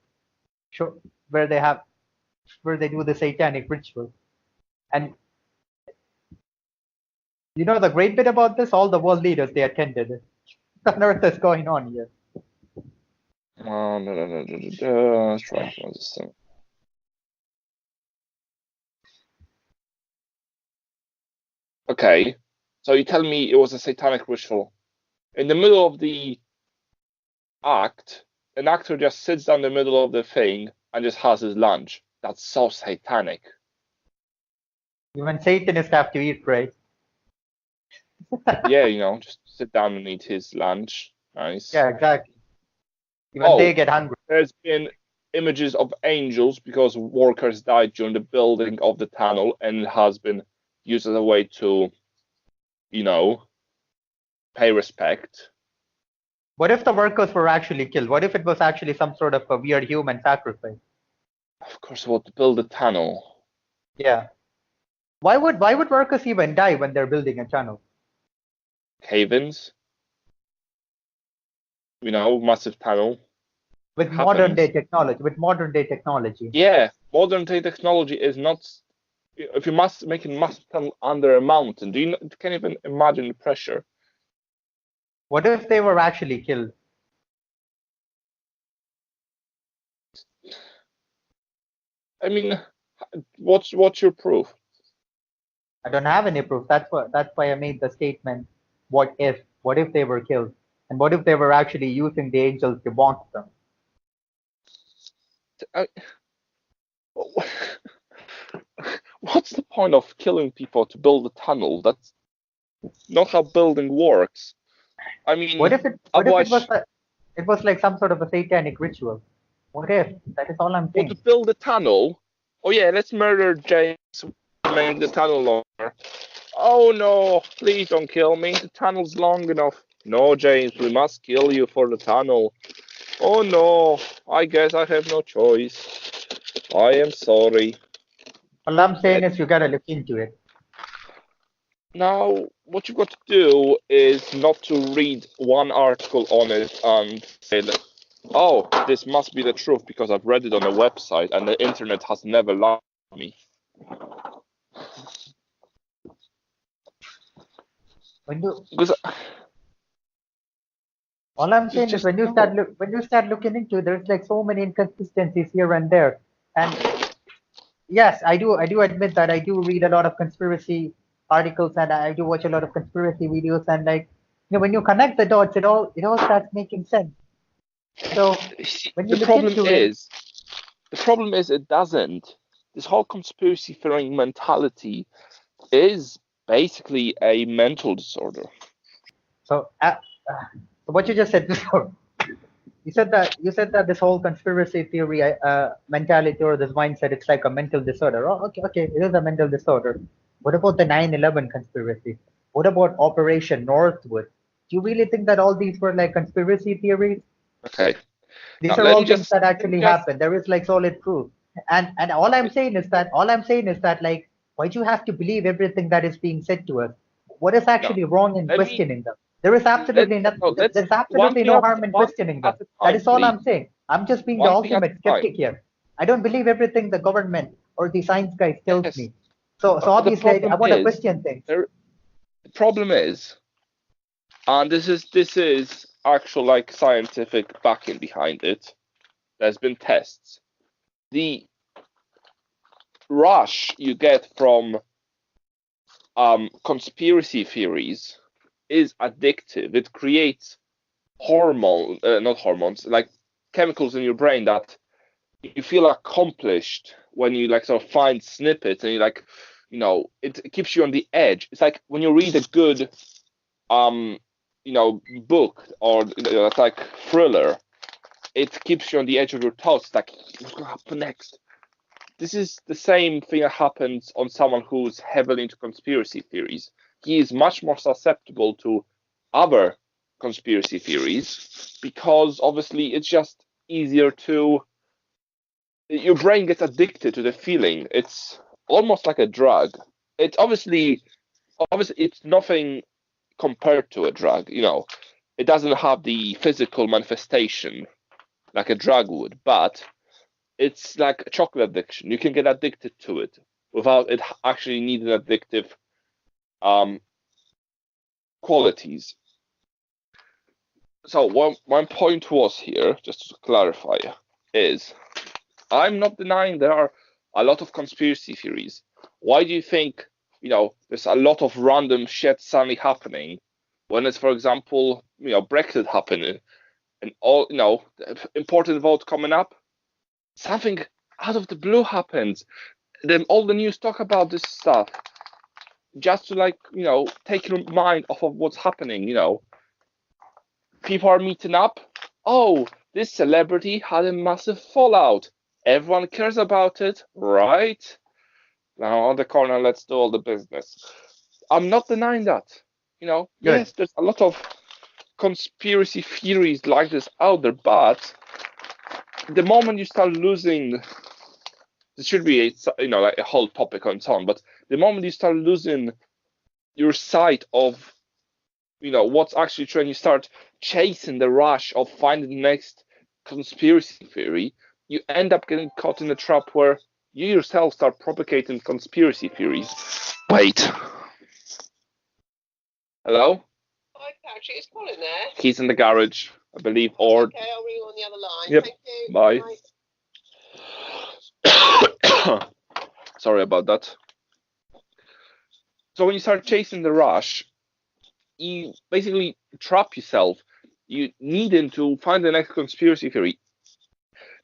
where they do the satanic ritual. And you know the great bit about this? All the world leaders, they attended it. What on earth is going on here? Let's try this thing. Okay, so you tell me it was a satanic ritual. In the middle of the act, an actor just sits down in the middle of the thing and just has his lunch. That's so satanic. Even Satanists have to eat, right? Yeah, you know, just sit down and eat his lunch. Nice. Yeah, exactly. Even they get hungry. There's been images of angels because workers died during the building of the tunnel, and it has been used as a way to, you know, pay respect. What if the workers were actually killed? What if it was actually some sort of a weird human sacrifice? Of course, what to build a tunnel. Yeah. Why would workers even die when they're building a tunnel? Cave-ins. You know, massive tunnel. With modern day technology. Yeah, modern day technology is not. If you must make a massive tunnel under a mountain, you can't even imagine the pressure. What if they were actually killed? I mean, what's your proof? I don't have any proof. That's why I made the statement. What if they were killed? And what if they were actually using the angels to mock them? What's the point of killing people to build a tunnel? That's not how building works. I mean, what if it was like some sort of a satanic ritual? What if? That is all I'm saying. To build a tunnel? Oh yeah, let's murder James, make the tunnel longer. Oh no, please don't kill me. The tunnel's long enough. No, James, we must kill you for the tunnel. Oh no, I guess I have no choice. I am sorry. All I'm saying is you gotta look into it. Now, what you've got to do is not to read one article on it and say that, oh, this must be the truth because I've read it on a website and the internet has never lied to me. When you All I'm You saying is just when you start looking into, there's like so many inconsistencies here and there. And yes, I do admit that I do read a lot of conspiracy articles and I do watch a lot of conspiracy videos, and like, when you connect the dots, it all starts making sense. So see, when you look into it, the problem is it doesn't. This whole conspiracy theory mentality is basically a mental disorder. so so what you just said before, you said that this whole conspiracy theory mentality or this mindset, it's like a mental disorder. Oh, okay, it is a mental disorder. What about the 9/11 conspiracy? What about Operation Northwood? Do you really think that all these were like conspiracy theories? Okay. Now These are all things that actually happened. There is like solid proof. And all I'm saying is that like, why do you have to believe everything that is being said to us? What is no. actually wrong in Let me questioning them? There is let absolutely nothing. no. Let's There's absolutely no harm in one questioning thing at them. a That time, is all please. I'm saying. I'm just being the One thing at ultimate a time. skeptic here. I don't believe everything the government or the science guys tells Yes. me. So But the obviously I problem want to is question things. the problem is, and this is actual like scientific backing behind it. There's been tests. The rush you get from conspiracy theories is addictive. It creates not hormones, like chemicals in your brain that you feel accomplished when you like sort of find snippets and you like, it keeps you on the edge. It's like when you read a good, um, book or it's like thriller. It keeps you on the edge of your thoughts. It's like, what's gonna happen next? This is the same thing that happens on someone who's heavily into conspiracy theories. He is much more susceptible to other conspiracy theories because obviously it's just easier to. Your brain gets addicted to the feeling. It's almost like a drug. It's obviously it's nothing compared to a drug. It doesn't have the physical manifestation like a drug would, but it's like a chocolate addiction. You can get addicted to it without it actually needing addictive um, qualities. So one point was here, just to clarify, is I'm not denying there are a lot of conspiracy theories. Why do you think there's a lot of random shit suddenly happening when it's, for example, Brexit happening and all important vote coming up? Something out of the blue happens. Then all the news talk about this stuff just to take your mind off of what's happening. People are meeting up. Oh, this celebrity had a massive fallout. Everyone cares about it, right? Now on the corner, let's do all the business. I'm not denying that. Good. Yes, there's a lot of conspiracy theories like this out there, but the moment you start losing, this should be like a whole topic on its own, but the moment you start losing your sight of what's actually true, and you start chasing the rush of finding the next conspiracy theory, you end up getting caught in a trap where you yourself start propagating conspiracy theories. Wait. Hello? Hi, Patrick. Is Colin there? He's in the garage, I believe, or Okay, I'll ring you on the other line. Yep. Thank you. Bye. Sorry about that. So when you start chasing the rush, you basically trap yourself. You needing to find the next conspiracy theory,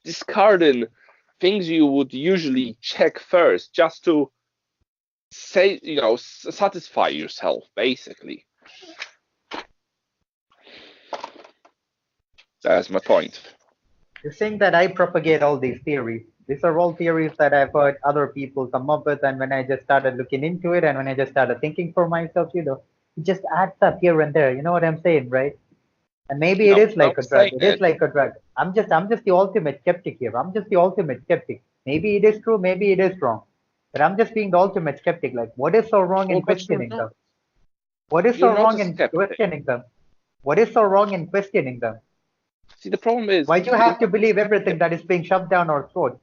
discarding things you would usually check first, just to say, satisfy yourself, basically. That's my point. You're saying that I propagate all these theories. These are all theories that I've heard other people come up with, and when I just started looking into it, and when I just started thinking for myself, it just adds up here and there. You know what I'm saying, right? And maybe it No, is I'm like a drug. saying It is it. like a drug. I'm just the ultimate skeptic here. I'm just the ultimate skeptic. Maybe it is true, maybe it is wrong. But I'm just being the ultimate skeptic. Like, what is so wrong Well, in but you're questioning not. them? What is so You're not a wrong in skeptic. questioning them? What is so wrong in questioning them? See, the problem is Why do you have to believe everything that is being shoved down our throat?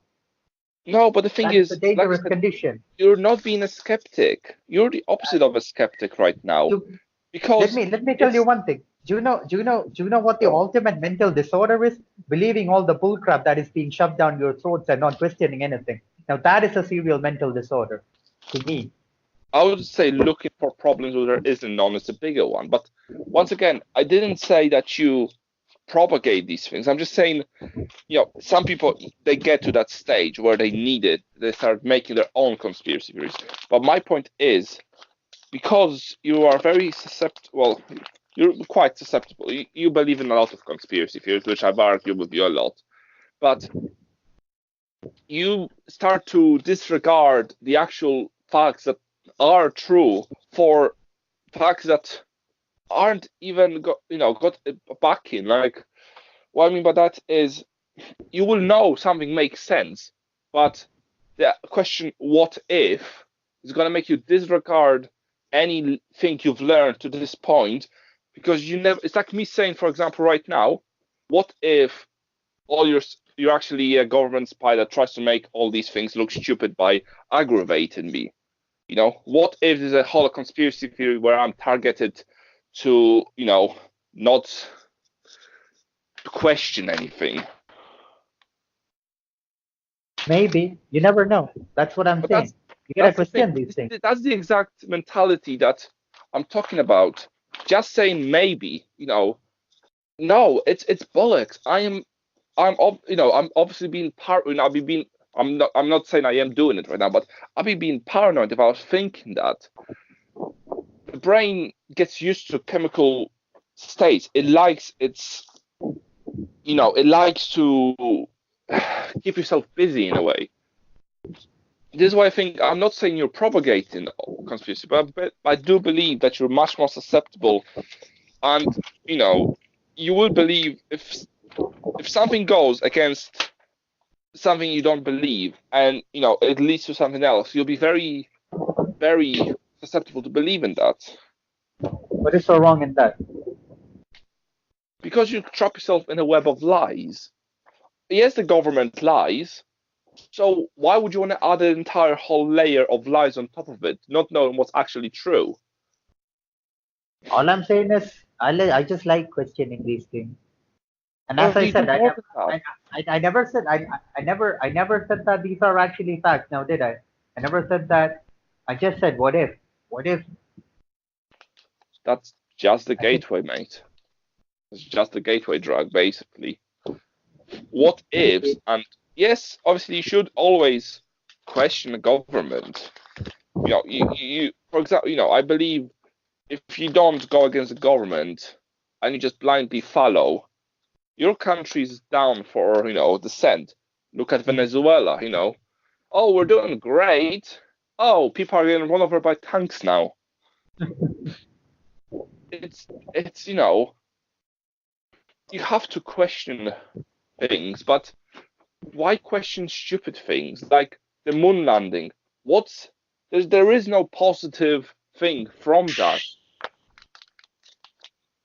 no, but the thing That is a is, like I dangerous said, condition. you're not being a skeptic. You're the opposite of a skeptic right now You, let because me let me tell you it's one thing. Do you know what the ultimate mental disorder is? Believing all the bullcrap that is being shoved down your throats and not questioning anything. Now that is a serial mental disorder to me. I would say looking for problems where there isn't none is a bigger one. But once again, I didn't say that you propagate these things. I'm just saying, some people, they get to that stage where they need it. They start making their own conspiracy theories. But my point is, because you are very susceptible, well, you're quite susceptible. You believe in a lot of conspiracy theories, which I've argued with you a lot. But you start to disregard the actual facts that are true for facts that aren't even got backing. Like, what I mean by that is, you will know something makes sense, but the question "what if" is going to make you disregard anything you've learned to this point, because you never. It's like me saying, for example, right now, what if you're actually a government spy that tries to make all these things look stupid by aggravating me? What if there's a whole conspiracy theory where I'm targeted to, not question anything? Maybe. You never know. That's what I'm But saying. You gotta that's the thing. question these things. That's the exact mentality that I'm talking about. Just saying maybe, no, it's bollocks. I'm obviously being I'm not saying I am doing it right now, but I'll be being paranoid if I was thinking that the brain gets used to chemical states. It likes to keep yourself busy in a way. This is why I think, I'm not saying you're propagating conspiracy, but I do believe that you're much more susceptible, and you will believe if something goes against something you don't believe, and it leads to something else, you'll be very, very susceptible to believe in that, What is so wrong in that? because you trap yourself in a web of lies. Yes, the government lies, so why would you want to add an entire whole layer of lies on top of it, not knowing what's actually true? All I'm saying is I just like questioning these things. And Or as I you do said, more than that. I never said I never said that these are actually facts. Now did I? I never said that. I just said what if? What if? That's just the I think gateway, mate. It's just the gateway drug, basically. What ifs, maybe yes, obviously you should always question the government. For example, I believe if you don't go against the government and you just blindly follow, your country's down for, descent. Look at Venezuela, Oh, we're doing great. Oh, people are getting run over by tanks now. It's you have to question things, but why question stupid things like the moon landing? There is no positive thing from that.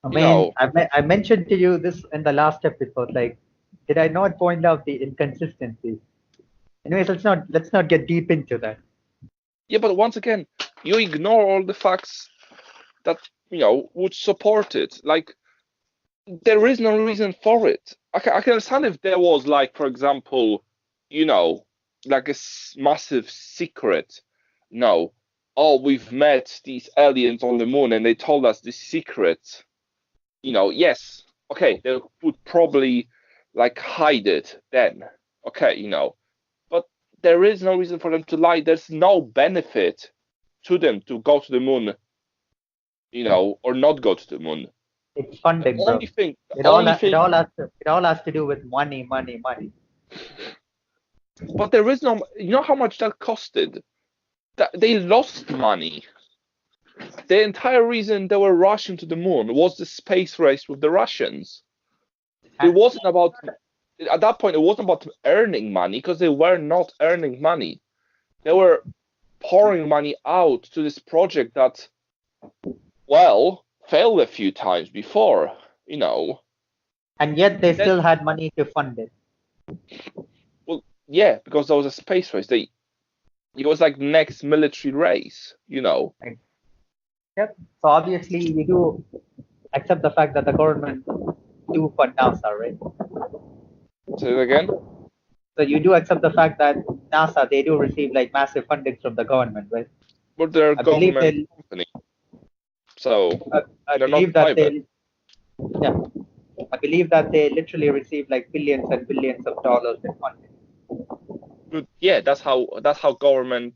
I You mean know, I mentioned to you this in the last episode. Like, did I not point out the inconsistencies? Anyways, let's not get deep into that. yeah, but once again, you ignore all the facts that would support it. Like, there is no reason for it. I can understand if there was, like, for example, like a massive secret. No, oh, we've met these aliens on the moon and they told us this secret. Yes, okay, they would probably like hide it then. Okay, but there is no reason for them to lie. There's no benefit to them to go to the moon, or not go to the moon. It's The funding, bro. only thing, the It all only it thing, all has to it all has to do with money, money, money. but there is no, how much that costed? That they lost money. The entire reason they were rushing to the moon was the space race with the Russians. It And wasn't about, at that point, it wasn't about earning money, because they were not earning money. They were pouring money out to this project that, well, failed a few times before, and yet they Then, still had money to fund it. well, yeah, because there was a space race. It was like next military race. Like, yep. So obviously you do. accept the fact that the government do fund NASA, right? Say it again. So you do accept the fact that NASA, they do receive like massive fundings from the government, right? But they're a I believe government company, so I they're not believe that private. yeah, I believe that they literally receive like billions and billions of dollars in funding. But yeah, that's how government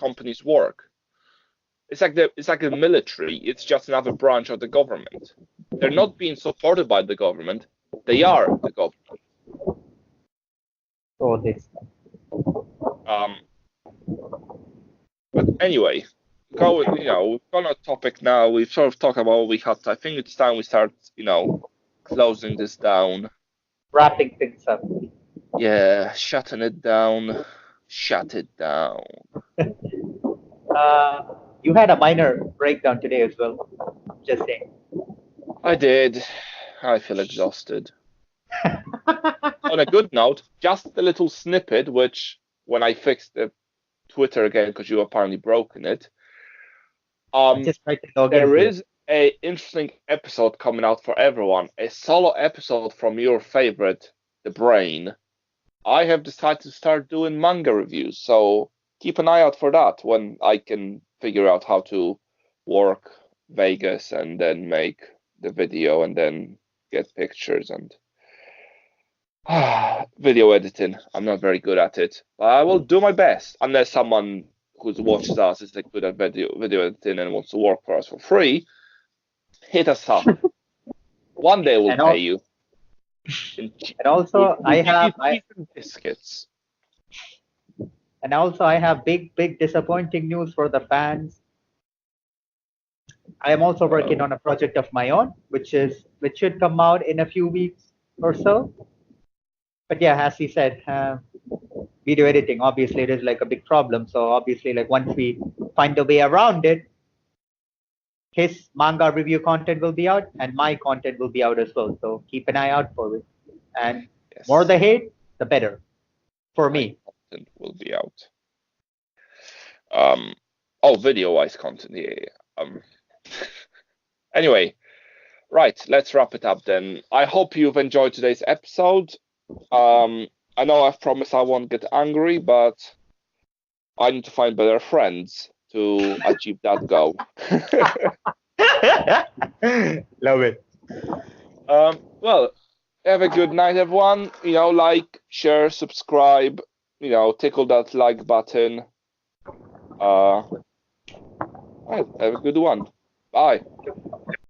companies work. It's like the military. It's just another branch of the government. They're not being supported by the government. They are the government. So this. But anyway, we've gone on topic now. We've sort of talked about what we had. I think it's time we start, closing this down. Wrapping things up. Yeah, shutting it down. Shut it down. You had a minor breakdown today as well. Just saying. I did. I feel exhausted. On a good note, just a little snippet, which when I fixed the Twitter again, because you apparently broken it, Just try to log in there here. is a interesting episode coming out for everyone. A solo episode from your favorite, The Brain. I have decided to start doing manga reviews, so keep an eye out for that when I can figure out how to work Vegas and then make the video and then get pictures and video editing. I'm not very good at it, but I will do my best. Unless someone who watches us is good at video editing and wants to work for us for free, hit us up. One day we'll pay you. And also, I have biscuits. And also, I have big disappointing news for the fans. I am also working on a project of my own, which should come out in a few weeks or so. But yeah, as he said, video editing, obviously it is like a big problem. So obviously, like once we find a way around it, his manga review content will be out and my content will be out as well. So keep an eye out for it. And more the hate, the better for me. Content will be out. Video-wise content, yeah. Anyway, right, let's wrap it up then. I hope you've enjoyed today's episode. I know I've promised I won't get angry, but I need to find better friends to achieve that goal. Love it. Well, have a good night, everyone. Like, share, subscribe. Tickle that like button. Have a good one. Bye.